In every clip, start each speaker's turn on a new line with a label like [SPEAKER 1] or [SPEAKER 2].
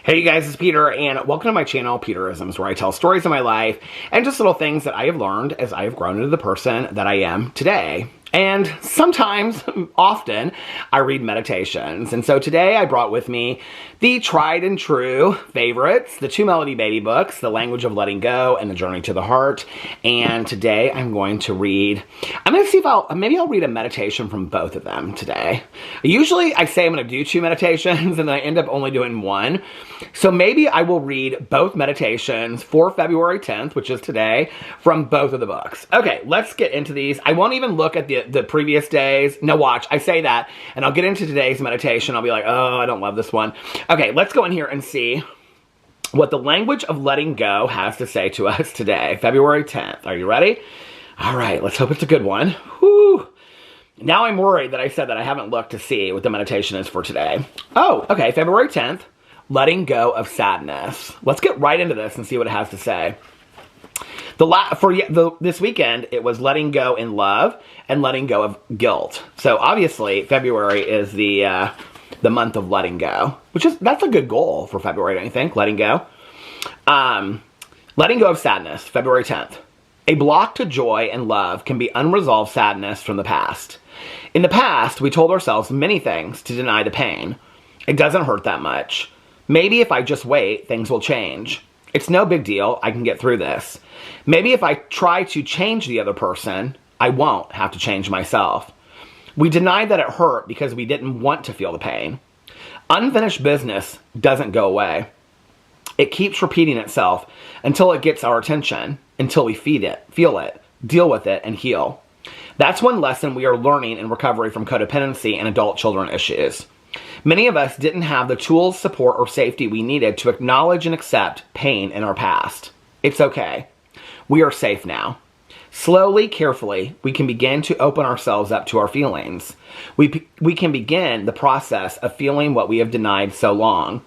[SPEAKER 1] Hey you guys, it's Peter, and welcome to my channel, Peterisms, where I tell stories of my life and just little things that I have learned as I have grown into the person that I am today. And sometimes, often, I read meditations. And so today I brought with me the tried and true favorites, the two Melody Beatty books, The Language of Letting Go and The Journey to the Heart. And today I'm going to see if maybe I'll read a meditation from both of them today. Usually I say I'm going to do two meditations and then I end up only doing one. So maybe I will read both meditations for February 10th, which is today, from both of the books. Okay, let's get into these. I won't even look at the previous days. No, watch, I say that, and I'll get into today's meditation. I'll be like, oh, I don't love this one. Okay, let's go in here and see what The Language of Letting Go has to say to us today, February 10th. Are you ready? All right, let's hope it's a good one. Whew. Now I'm worried that I said that I haven't looked to see what the meditation is for today. Oh, okay, February 10th, Letting Go of Sadness. Let's get right into this and see what it has to say. This weekend, it was letting go in love and letting go of guilt. So obviously, February is the month of letting go, that's a good goal for February, don't you think? Letting go. Letting go of sadness, February 10th. A block to joy and love can be unresolved sadness from the past. In the past, we told ourselves many things to deny the pain. It doesn't hurt that much. Maybe if I just wait, things will change. It's no big deal, I can get through this. Maybe if I try to change the other person, I won't have to change myself. We denied that it hurt because we didn't want to feel the pain. Unfinished business doesn't go away. It keeps repeating itself until it gets our attention, until we feel it, deal with it, and heal. That's one lesson we are learning in recovery from codependency and adult children issues. Many of us didn't have the tools, support, or safety we needed to acknowledge and accept pain in our past. It's okay. We are safe now. Slowly, carefully, we can begin to open ourselves up to our feelings. We can begin the process of feeling what we have denied so long.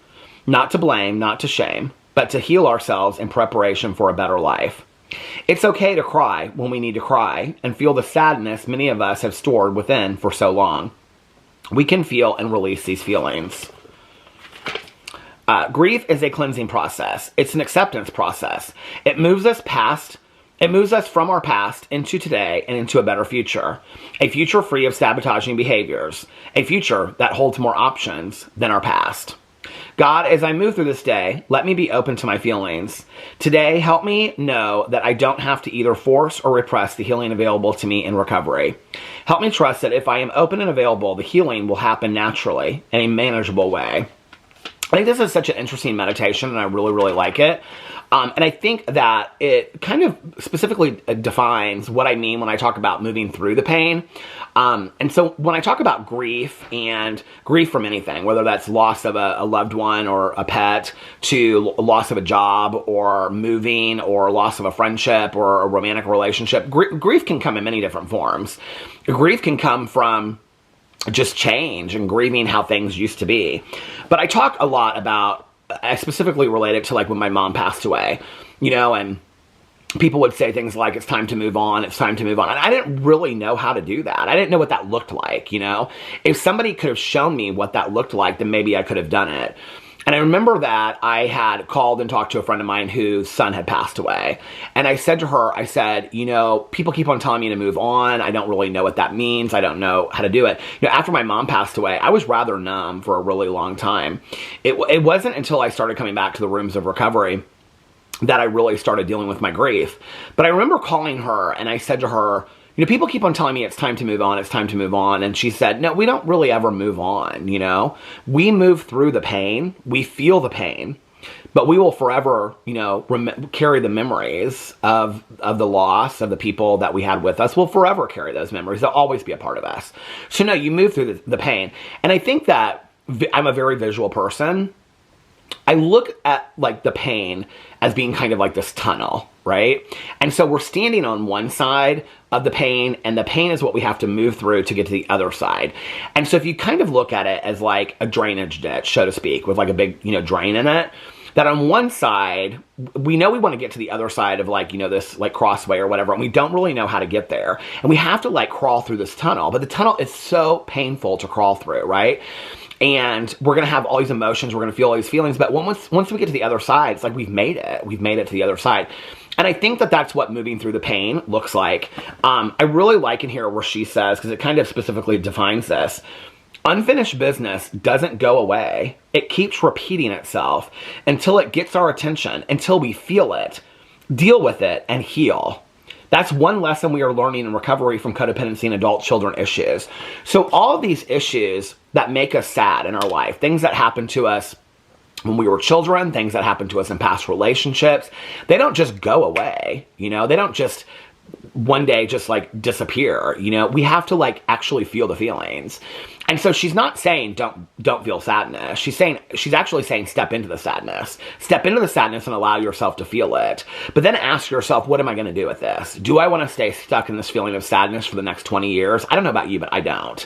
[SPEAKER 1] Not to blame, not to shame, but to heal ourselves in preparation for a better life. It's okay to cry when we need to cry and feel the sadness many of us have stored within for so long. We can feel and release these feelings. Grief is a cleansing process. It's an acceptance process. It moves us from our past into today and into a better future. A future free of sabotaging behaviors. A future that holds more options than our past. God, as I move through this day, let me be open to my feelings. Today, help me know that I don't have to either force or repress the healing available to me in recovery. Help me trust that if I am open and available, the healing will happen naturally in a manageable way. I think this is such an interesting meditation, and I really, really like it. And I think that it kind of specifically defines what I mean when I talk about moving through the pain. And so when I talk about grief, and grief from anything, whether that's loss of a loved one or a pet, to loss of a job or moving or loss of a friendship or a romantic relationship, grief can come in many different forms. Grief can come from just change and grieving how things used to be. But I talk a lot about, I specifically relate it to like when my mom passed away, and people would say things like, it's time to move on, it's time to move on. And I didn't really know how to do that. I didn't know what that looked like, If somebody could have shown me what that looked like, then maybe I could have done it. And I remember that I had called and talked to a friend of mine whose son had passed away. And I said to her, people keep on telling me to move on. I don't really know what that means. I don't know how to do it. After my mom passed away, I was rather numb for a really long time. It wasn't until I started coming back to the rooms of recovery that I really started dealing with my grief. But I remember calling her and I said to her, people keep on telling me it's time to move on, it's time to move on. And she said, no, we don't really ever move on, We move through the pain, we feel the pain, but we will forever, carry the memories of the loss of the people that we had with us. We'll forever carry those memories. They'll always be a part of us. So no, you move through the pain. And I think that I'm a very visual person. I look at like the pain as being kind of like this tunnel, right? And so we're standing on one side of the pain, and the pain is what we have to move through to get to the other side. And so if you kind of look at it as like a drainage ditch, so to speak, with like a big, drain in it, that on one side, we know we want to get to the other side of like, this like crossway or whatever, and we don't really know how to get there. And we have to like crawl through this tunnel, but the tunnel is so painful to crawl through, right? And we're going to have all these emotions. We're going to feel all these feelings. But once we get to the other side, it's like we've made it. We've made it to the other side. And I think that that's what moving through the pain looks like. I really like in here where she says, because it kind of specifically defines this, unfinished business doesn't go away. It keeps repeating itself until it gets our attention, until we feel it, deal with it, and heal. That's one lesson we are learning in recovery from codependency and adult children issues. So all of these issues that make us sad in our life, things that happen to us when we were children, things that happen to us in past relationships, they don't just go away, you know? They don't just one day just like disappear, you know? We have to like actually feel the feelings. And so she's not saying don't feel sadness. She's actually saying step into the sadness. Step into the sadness and allow yourself to feel it. But then ask yourself, what am I going to do with this? Do I want to stay stuck in this feeling of sadness for the next 20 years? I don't know about you, but I don't.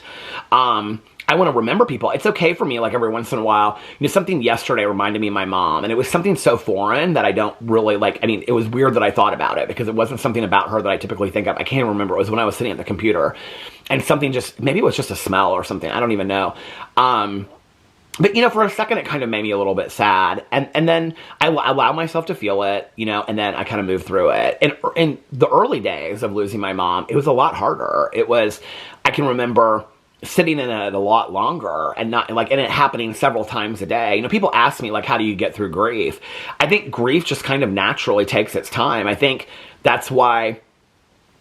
[SPEAKER 1] I want to remember people. It's okay for me, like every once in a while, you know, something yesterday reminded me of my mom, and it was something so foreign that I don't really like. I mean, it was weird that I thought about it because it wasn't something about her that I typically think of. I can't remember. It was when I was sitting at the computer and something just, maybe it was just a smell or something. I don't even know. But, you know, for a second, it kind of made me a little bit sad. And then I allow myself to feel it, you know, and then I kind of move through it. And in the early days of losing my mom, it was a lot harder. I can remember sitting in it a lot longer and it happening several times a day. You know, people ask me, like, how do you get through grief? I think grief just kind of naturally takes its time. I think that's why,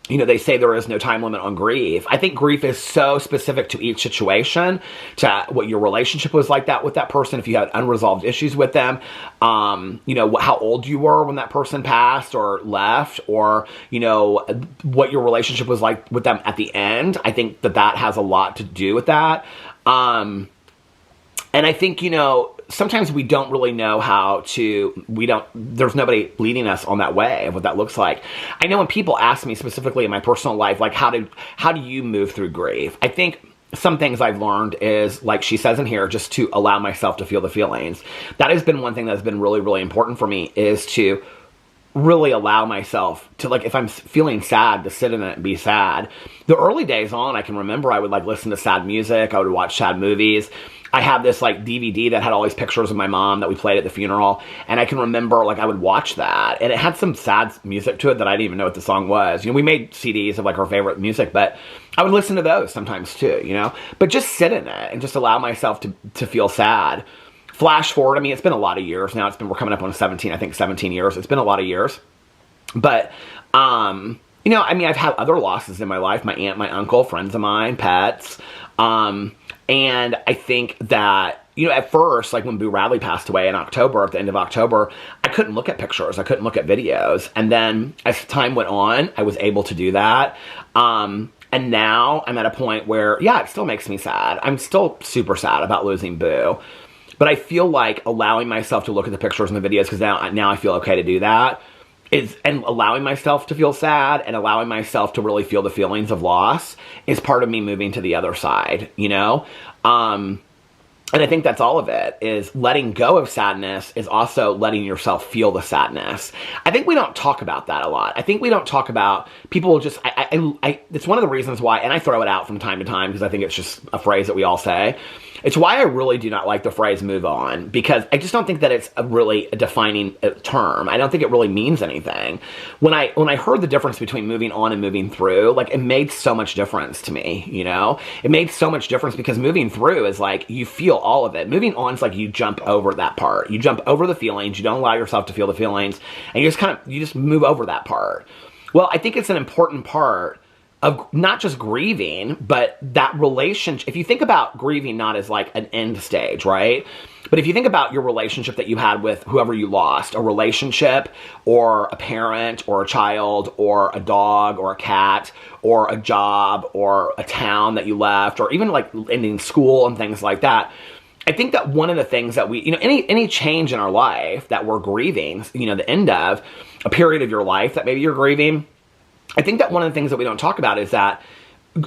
[SPEAKER 1] you know, they say there is no time limit on grief. I think grief is so specific to each situation, to what your relationship was like that with that person, if you had unresolved issues with them, you know, how old you were when that person passed or left, or, you know, what your relationship was like with them at the end. I think that has a lot to do with that. And I think, you know, sometimes we don't really know there's nobody leading us on that way of what that looks like. I know when people ask me specifically in my personal life, like, how do you move through grief? I think some things I've learned is, like she says in here, just to allow myself to feel the feelings. That has been one thing that's been really, really important for me, is to really allow myself to, like, if I'm feeling sad, to sit in it and be sad. The early days on, I can remember I would like listen to sad music. I would watch sad movies. I have this like DVD that had all these pictures of my mom that we played at the funeral. And I can remember, like, I would watch that, and it had some sad music to it that I didn't even know what the song was. You know, we made CDs of like our favorite music, but I would listen to those sometimes too, you know, but just sit in it and just allow myself to feel sad. Flash forward, I mean, it's been a lot of years now. We're coming up on 17 years. It's been a lot of years. But, you know, I mean, I've had other losses in my life. My aunt, my uncle, friends of mine, pets. And I think that, you know, at first, like when Boo Radley passed away in October, at the end of October, I couldn't look at pictures. I couldn't look at videos. And then as time went on, I was able to do that. And now I'm at a point where, yeah, it still makes me sad. I'm still super sad about losing Boo. But I feel like allowing myself to look at the pictures and the videos, because now I feel okay to do that, and allowing myself to feel sad and allowing myself to really feel the feelings of loss is part of me moving to the other side, you know? And I think that's all of it, is letting go of sadness is also letting yourself feel the sadness. I think we don't talk about that a lot. I think we don't talk about, people just, it's one of the reasons why, and I throw it out from time to time because I think it's just a phrase that we all say. It's why I really do not like the phrase move on, because I just don't think that it's a defining term. I don't think it really means anything. When I heard the difference between moving on and moving through, like, it made so much difference to me, you know? It made so much difference because moving through is like, you feel all of it. Moving on is like, you jump over that part. You jump over the feelings. You don't allow yourself to feel the feelings, and you just move over that part. Well, I think it's an important part of not just grieving, but that relationship. If you think about grieving not as like an end stage, right? But if you think about your relationship that you had with whoever you lost, a relationship or a parent or a child or a dog or a cat or a job or a town that you left, or even like ending school and things like that, I think that one of the things that we, you know, any change in our life that we're grieving, you know, the end of a period of your life that maybe you're grieving, I think that one of the things that we don't talk about is that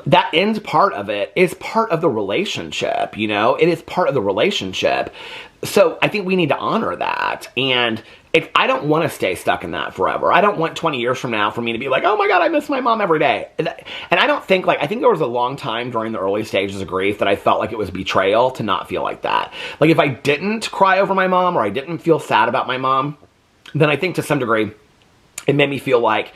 [SPEAKER 1] that end part of it is part of the relationship, you know? It is part of the relationship. So I think we need to honor that. And I don't want to stay stuck in that forever. I don't want 20 years from now for me to be like, oh my God, I miss my mom every day. And I don't think, like, I think there was a long time during the early stages of grief that I felt like it was betrayal to not feel like that. Like, if I didn't cry over my mom or I didn't feel sad about my mom, then I think to some degree it made me feel like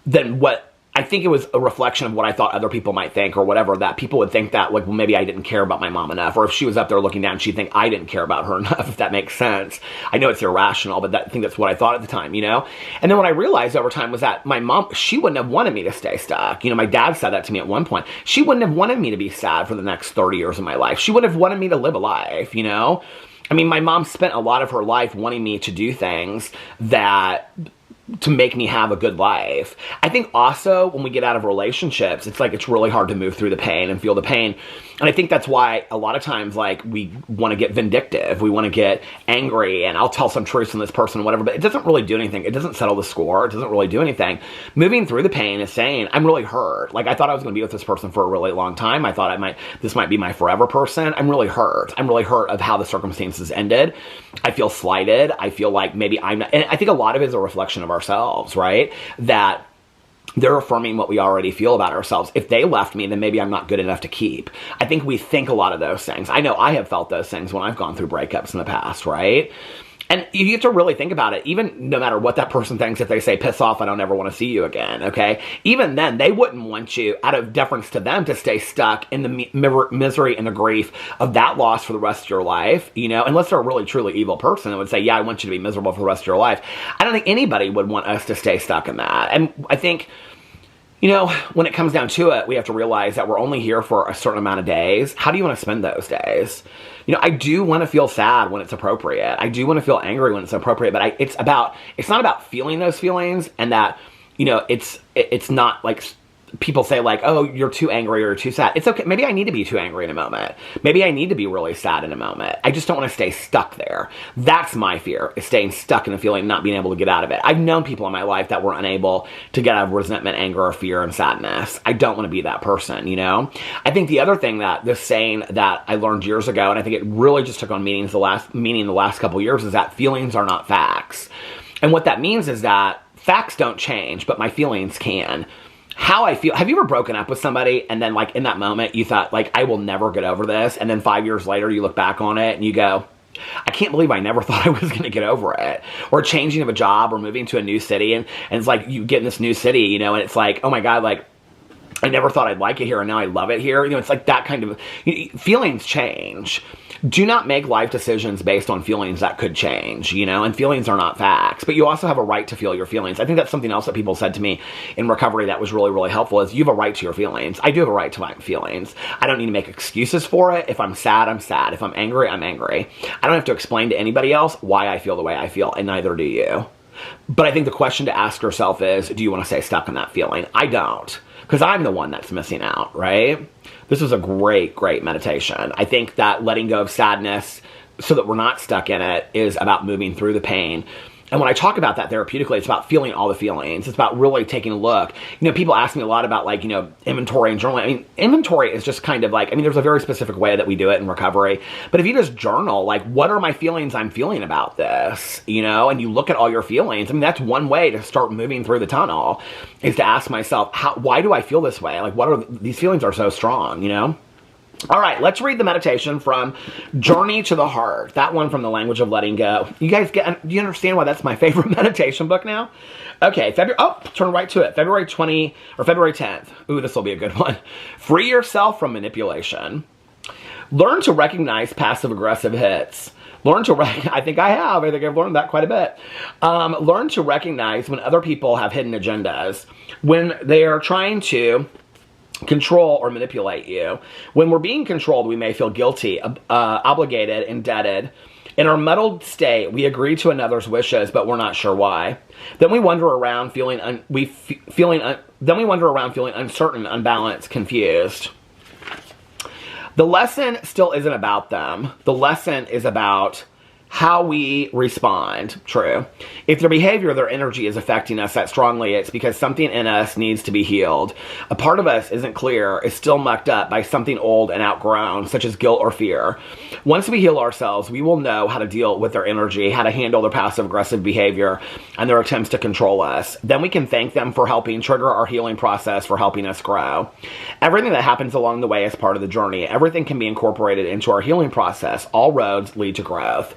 [SPEAKER 1] then what, I think it was a reflection of what I thought other people might think or whatever, that people would think that, like, well, maybe I didn't care about my mom enough, or if she was up there looking down, she'd think I didn't care about her enough, if that makes sense. I know it's irrational, but I think that's what I thought at the time, you know? And then what I realized over time was that my mom, she wouldn't have wanted me to stay stuck. You know, my dad said that to me at one point. She wouldn't have wanted me to be sad for the next 30 years of my life. She would have wanted me to live a life, you know? I mean, my mom spent a lot of her life wanting me to do things to make me have a good life. I think also when we get out of relationships, it's like it's really hard to move through the pain and feel the pain. And I think that's why a lot of times, like, we want to get vindictive. We want to get angry, and I'll tell some truths on this person or whatever, but it doesn't really do anything. It doesn't settle the score. It doesn't really do anything. Moving through the pain is saying, I'm really hurt. Like, I thought I was going to be with this person for a really long time. I thought this might be my forever person. I'm really hurt. I'm really hurt of how the circumstances ended. I feel slighted. I feel like maybe I'm not, and I think a lot of it is a reflection of ourselves, right? That they're affirming what we already feel about ourselves. If they left me, then maybe I'm not good enough to keep. I think we think a lot of those things. I know I have felt those things when I've gone through breakups in the past, right? And you have to really think about it, even no matter what that person thinks, if they say, piss off, I don't ever want to see you again, okay? Even then, they wouldn't want you, out of deference to them, to stay stuck in the misery and the grief of that loss for the rest of your life, you know? Unless they're a really, truly evil person that would say, yeah, I want you to be miserable for the rest of your life. I don't think anybody would want us to stay stuck in that. And I think, you know, when it comes down to it, we have to realize that we're only here for a certain amount of days. How do you want to spend those days? You know, I do want to feel sad when it's appropriate. I do want to feel angry when it's appropriate, but it's not about feeling those feelings, and that, you know, it's not like people say, like, oh, you're too angry or too sad. It's okay. Maybe I need to be too angry in a moment. Maybe I need to be really sad in a moment. I just don't want to stay stuck there. That's my fear, is staying stuck in a feeling and not being able to get out of it. I've known people in my life that were unable to get out of resentment, anger, or fear and sadness. I don't want to be that person, you know? I think the other thing that this saying that I learned years ago, and I think it really just took on meaning the last couple years, is that feelings are not facts. And what that means is that facts don't change, but my feelings can. How I feel. Have you ever broken up with somebody and then, like, in that moment you thought, like, I will never get over this, and then 5 years later you look back on it and you go, I can't believe I never thought I was going to get over it? Or changing of a job or moving to a new city, and it's like you get in this new city, you know, and it's like, oh my God, like, I never thought I'd like it here, and now I love it here. You know, it's like that kind of, feelings change. Do not make life decisions based on feelings that could change, you know, and feelings are not facts, but you also have a right to feel your feelings. I think that's something else that people said to me in recovery that was really, really helpful, is you have a right to your feelings. I do have a right to my feelings. I don't need to make excuses for it. If I'm sad, I'm sad. If I'm angry, I'm angry. I don't have to explain to anybody else why I feel the way I feel, and neither do you. But I think the question to ask yourself is, do you want to stay stuck in that feeling? I don't, because I'm the one that's missing out, right? This was a great, great meditation. I think that letting go of sadness so that we're not stuck in it is about moving through the pain. And when I talk about that therapeutically, it's about feeling all the feelings. It's about really taking a look. You know, people ask me a lot about, like, you know, inventory and journaling. I mean, inventory is just kind of like, I mean, there's a very specific way that we do it in recovery. But if you just journal, like, what are my feelings I'm feeling about this? You know, and you look at all your feelings. I mean, that's one way to start moving through the tunnel, is to ask myself, why do I feel this way? Like, these feelings are so strong, you know? All right, let's read the meditation from Journey to the Heart. That one from The Language of Letting Go. You guys do you understand why that's my favorite meditation book now? Okay, turn right to it. February 10th. Ooh, this will be a good one. Free yourself from manipulation. Learn to recognize passive-aggressive hits. I think I've learned that quite a bit. Learn to recognize when other people have hidden agendas, when they are trying to control or manipulate you. When we're being controlled, we may feel guilty, obligated, indebted. In our muddled state, we agree to another's wishes, but we're not sure why. Then we wander around feeling uncertain, unbalanced, confused. The lesson still isn't about them. The lesson is about how we respond. True. If their behavior, their energy is affecting us that strongly, it's because something in us needs to be healed. A part of us isn't clear, is still mucked up by something old and outgrown, such as guilt or fear. Once we heal ourselves, we will know how to deal with their energy, how to handle their passive-aggressive behavior and their attempts to control us. Then we can thank them for helping trigger our healing process, for helping us grow. Everything that happens along the way is part of the journey. Everything can be incorporated into our healing process. All roads lead to growth.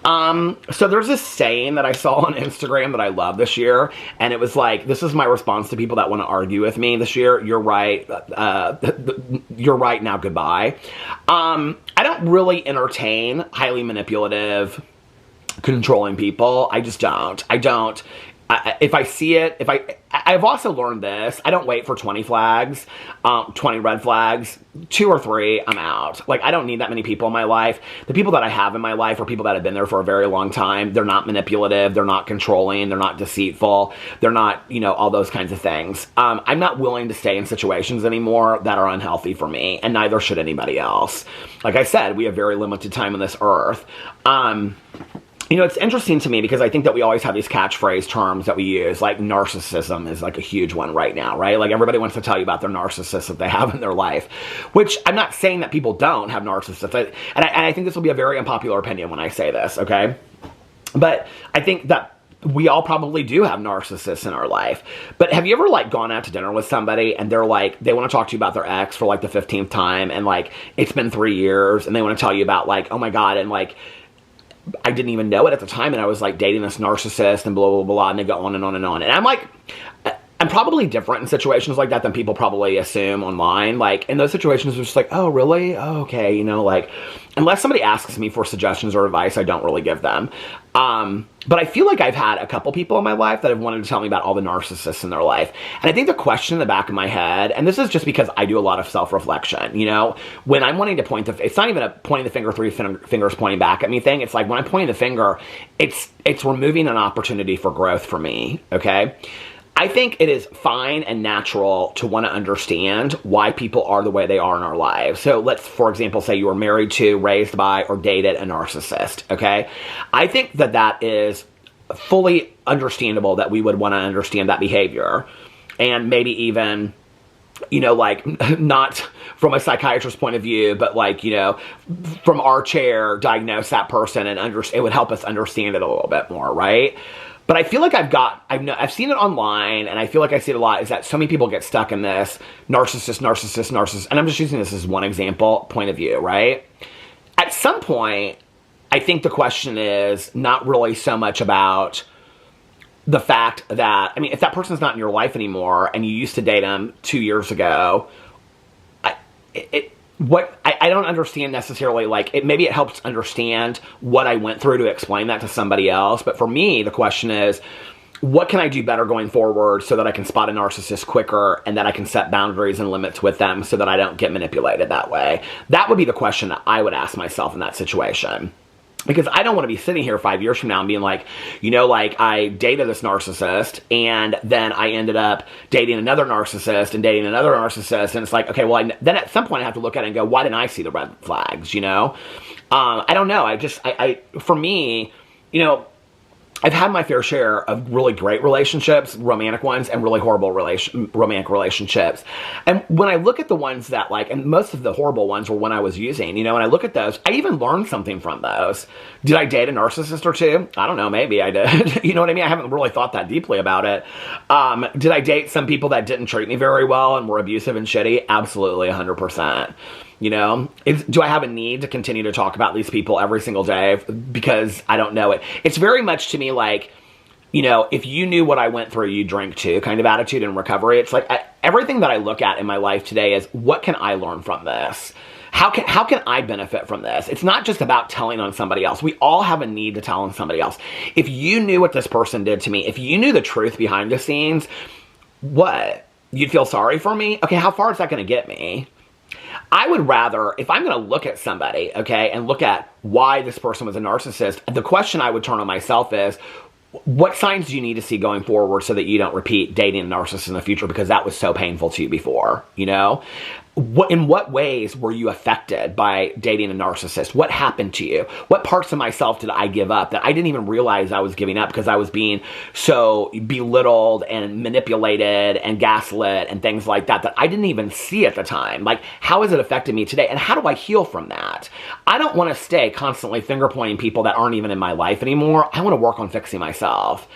[SPEAKER 1] So there's this saying that I saw on Instagram that I love this year, and it was like, this is my response to people that want to argue with me this year. You're right. You're right, now goodbye. I don't really entertain highly manipulative, controlling people. I just don't. If I see it, I've also learned this, I don't wait for 20 flags, 20 red flags, 2 or 3, I'm out. Like, I don't need that many people in my life. The people that I have in my life are people that have been there for a very long time. They're not manipulative, they're not controlling, they're not deceitful, they're not, all those kinds of things. I'm not willing to stay in situations anymore that are unhealthy for me, and neither should anybody else. Like I said, we have very limited time on this earth. It's interesting to me because I think that we always have these catchphrase terms that we use, like narcissism is like a huge one right now, right? Like everybody wants to tell you about their narcissist that they have in their life, which I'm not saying that people don't have narcissists. And I think this will be a very unpopular opinion when I say this, okay? But I think that we all probably do have narcissists in our life. But have you ever like gone out to dinner with somebody and they're like, they want to talk to you about their ex for like the 15th time, and like it's been 3 years, and they want to tell you about like, oh my God, and like, I didn't even know it at the time, and I was like dating this narcissist and blah, blah, blah, and they go on and on and on. And I'm like, I'm probably different in situations like that than people probably assume online. Like, in those situations, it's just like, oh, really? Oh, okay. Like, unless somebody asks me for suggestions or advice, I don't really give them. But I feel like I've had a couple people in my life that have wanted to tell me about all the narcissists in their life. And I think the question in the back of my head, and this is just because I do a lot of self-reflection, when I'm wanting to it's not even a pointing the finger, 3 fingers pointing back at me thing. It's like when I'm pointing the finger, it's removing an opportunity for growth for me, okay? I think it is fine and natural to want to understand why people are the way they are in our lives. So let's, for example, say you were married to, raised by, or dated a narcissist, okay? I think that that is fully understandable that we would want to understand that behavior. And maybe even, like, not from a psychiatrist's point of view, but like, from our chair, diagnose that person and it would help us understand it a little bit more, right? But I feel like I've seen it online, and I feel like I see it a lot, is that so many people get stuck in this narcissist, and I'm just using this as one example, point of view, right? At some point, I think the question is not really so much about the fact that, if that person's not in your life anymore, and you used to date them 2 years ago, I don't understand necessarily, like, maybe it helps understand what I went through to explain that to somebody else. But for me, the question is, what can I do better going forward so that I can spot a narcissist quicker and that I can set boundaries and limits with them so that I don't get manipulated that way? That would be the question that I would ask myself in that situation. Because I don't want to be sitting here 5 years from now and being like, like I dated this narcissist and then I ended up dating another narcissist and dating another narcissist. And it's like, okay, well, then at some point I have to look at it and go, why didn't I see the red flags, I don't know. For me, I've had my fair share of really great relationships, romantic ones, and really horrible romantic relationships. And when I look at the ones that, like, and most of the horrible ones were when I was using, and I look at those, I even learned something from those. Did I date a narcissist or two? I don't know, maybe I did. You know what I mean? I haven't really thought that deeply about it. Did I date some people that didn't treat me very well and were abusive and shitty? Absolutely, 100%. Do I have a need to continue to talk about these people every single day because I don't know it? It's very much to me like, if you knew what I went through, you drink too kind of attitude in recovery. It's like everything that I look at in my life today is, what can I learn from this? How can I benefit from this? It's not just about telling on somebody else. We all have a need to tell on somebody else. If you knew what this person did to me, if you knew the truth behind the scenes, what? You'd feel sorry for me? Okay, how far is that going to get me? I would rather, if I'm going to look at somebody, okay, and look at why this person was a narcissist, the question I would turn on myself is, what signs do you need to see going forward so that you don't repeat dating a narcissist in the future because that was so painful to you before, you know? In what ways were you affected by dating a narcissist? What happened to you? What parts of myself did I give up that I didn't even realize I was giving up because I was being so belittled and manipulated and gaslit and things like that I didn't even see at the time? Like, how has it affected me today? And how do I heal from that? I don't want to stay constantly finger pointing people that aren't even in my life anymore. I want to work on fixing myself.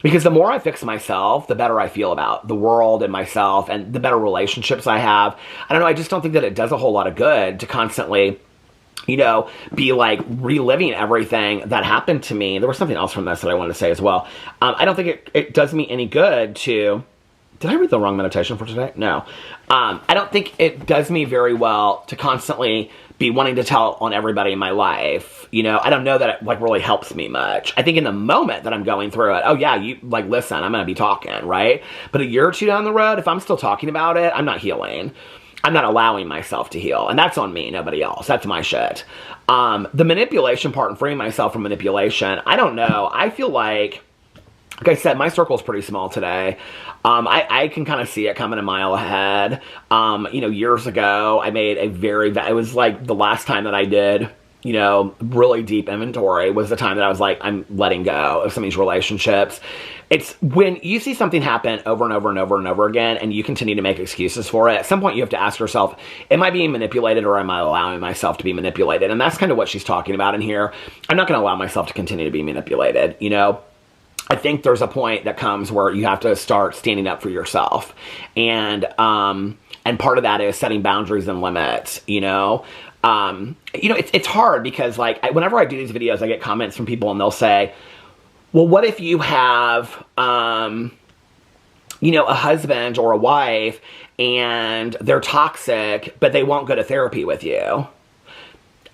[SPEAKER 1] Because the more I fix myself, the better I feel about the world and myself and the better relationships I have. I don't know, I just don't think that it does a whole lot of good to constantly, you know, be like reliving everything that happened to me. There was something else from this that I wanted to say as well. I don't think it does me any good to... Did I read the wrong meditation for today? No. I don't think it does me very well to constantly be wanting to tell on everybody in my life. You know, I don't know that it like really helps me much. I think in the moment that I'm going through it, oh yeah, you like, listen, I'm going to be talking, right? But a year or two down the road, if I'm still talking about it, I'm not healing. I'm not allowing myself to heal. And that's on me, nobody else. That's my shit. The manipulation part and freeing myself from manipulation, I don't know. I feel like I said, my circle is pretty small today. I can kind of see it coming a mile ahead. You know, years ago, I made it was like the last time that I did, you know, really deep inventory was the time that I was like, I'm letting go of some of these relationships. It's when you see something happen over and over and over and over again, and you continue to make excuses for it, at some point you have to ask yourself, am I being manipulated or am I allowing myself to be manipulated? And that's kind of what she's talking about in here. I'm not going to allow myself to continue to be manipulated, you know? I think there's a point that comes where you have to start standing up for yourself. And part of that is setting boundaries and limits, you know? It's hard because like whenever I do these videos, I get comments from people and they'll say, well, what if you have, you know, a husband or a wife and they're toxic, but they won't go to therapy with you?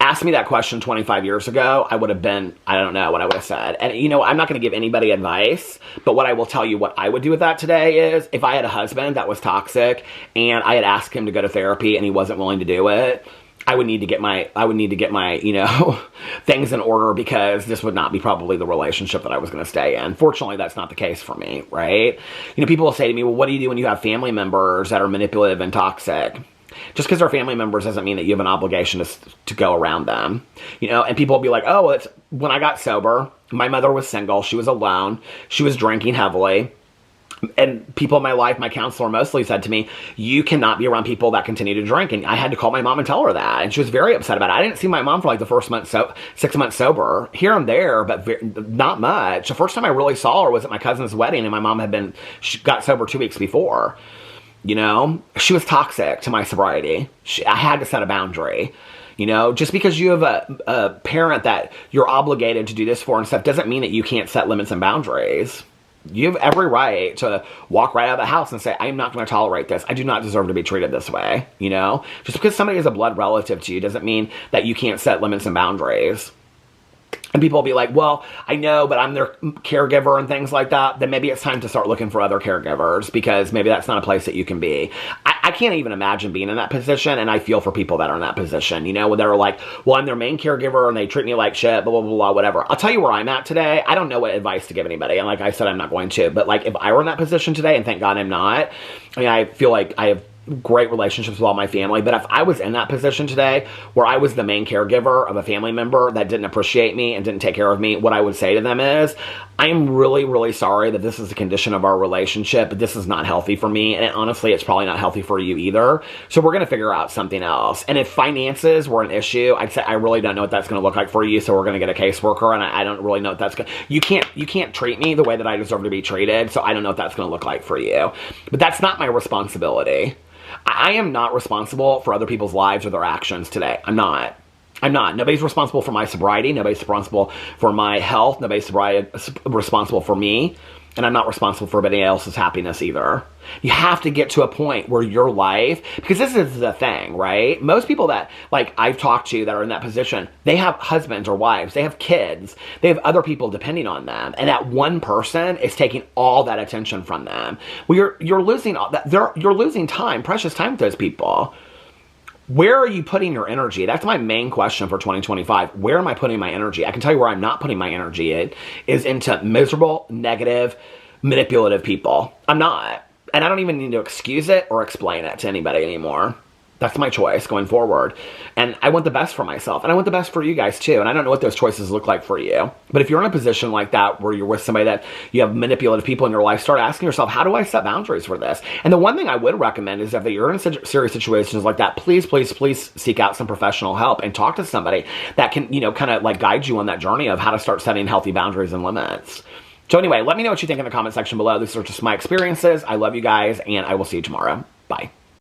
[SPEAKER 1] Ask me that question 25 years ago, I would have been, I don't know what I would have said. And, you know, I'm not going to give anybody advice, but what I will tell you what I would do with that today is if I had a husband that was toxic and I had asked him to go to therapy and he wasn't willing to do it, I would need to get my, you know, things in order because this would not be probably the relationship that I was going to stay in. Fortunately, that's not the case for me, right? You know, people will say to me, well, what do you do when you have family members that are manipulative and toxic? Just because they're family members doesn't mean that you have an obligation to go around them. You know, and people will be like, oh, well, it's when I got sober, my mother was single, she was alone, she was drinking heavily. And people in my life, my counselor mostly said to me, you cannot be around people that continue to drink. And I had to call my mom and tell her that. And she was very upset about it. I didn't see my mom for like the first month, 6 months sober, here and there, but not much. The first time I really saw her was at my cousin's wedding, and my mom she got sober 2 weeks before. You know, she was toxic to my sobriety. I had to set a boundary. You know, just because you have a parent that you're obligated to do this for and stuff doesn't mean that you can't set limits and boundaries. You have every right to walk right out of the house and say, I'm not going to tolerate this. I do not deserve to be treated this way. You know, just because somebody is a blood relative to you doesn't mean that you can't set limits and boundaries. And people will be like, well, I know, but I'm their caregiver and things like that. Then maybe it's time to start looking for other caregivers because maybe that's not a place that you can be. I can't even imagine being in that position, and I feel for people that are in that position, you know, where they're like, well, I'm their main caregiver and they treat me like shit, blah, blah, blah, blah, whatever. I'll tell you where I'm at today. I don't know what advice to give anybody. And like I said, I'm not going to. But like if I were in that position today, and thank God I'm not, I mean, I feel like I have great relationships with all my family, but if I was in that position today where I was the main caregiver of a family member that didn't appreciate me and didn't take care of me, what I would say to them is, I am really, really sorry that this is the condition of our relationship, but this is not healthy for me, and honestly, it's probably not healthy for you either, so we're going to figure out something else. And if finances were an issue, I'd say, I really don't know what that's going to look like for you, so we're going to get a caseworker, and I don't really know what that's going to... You can't treat me the way that I deserve to be treated, so I don't know what that's going to look like for you. But that's not my responsibility. I am not responsible for other people's lives or their actions today. I'm not. Nobody's responsible for my sobriety. Nobody's responsible for my health. Nobody's responsible for me. And I'm not responsible for anybody else's happiness either. You have to get to a point where your life, because this is the thing, right? Most people that, like, I've talked to that are in that position, they have husbands or wives, they have kids, they have other people depending on them, and that one person is taking all that attention from them. Well, you're losing all that. You're losing time, precious time with those people. Where are you putting your energy? That's my main question for 2025. Where am I putting my energy? I can tell you where I'm not putting my energy in is into miserable, negative, manipulative people. I'm not. And I don't even need to excuse it or explain it to anybody anymore. That's my choice going forward. And I want the best for myself. And I want the best for you guys too. And I don't know what those choices look like for you. But if you're in a position like that where you're with somebody that you have manipulative people in your life, start asking yourself, how do I set boundaries for this? And the one thing I would recommend is if you're in serious situations like that, please, please, please seek out some professional help and talk to somebody that can, kind of like guide you on that journey of how to start setting healthy boundaries and limits. So anyway, let me know what you think in the comment section below. These are just my experiences. I love you guys, and I will see you tomorrow. Bye.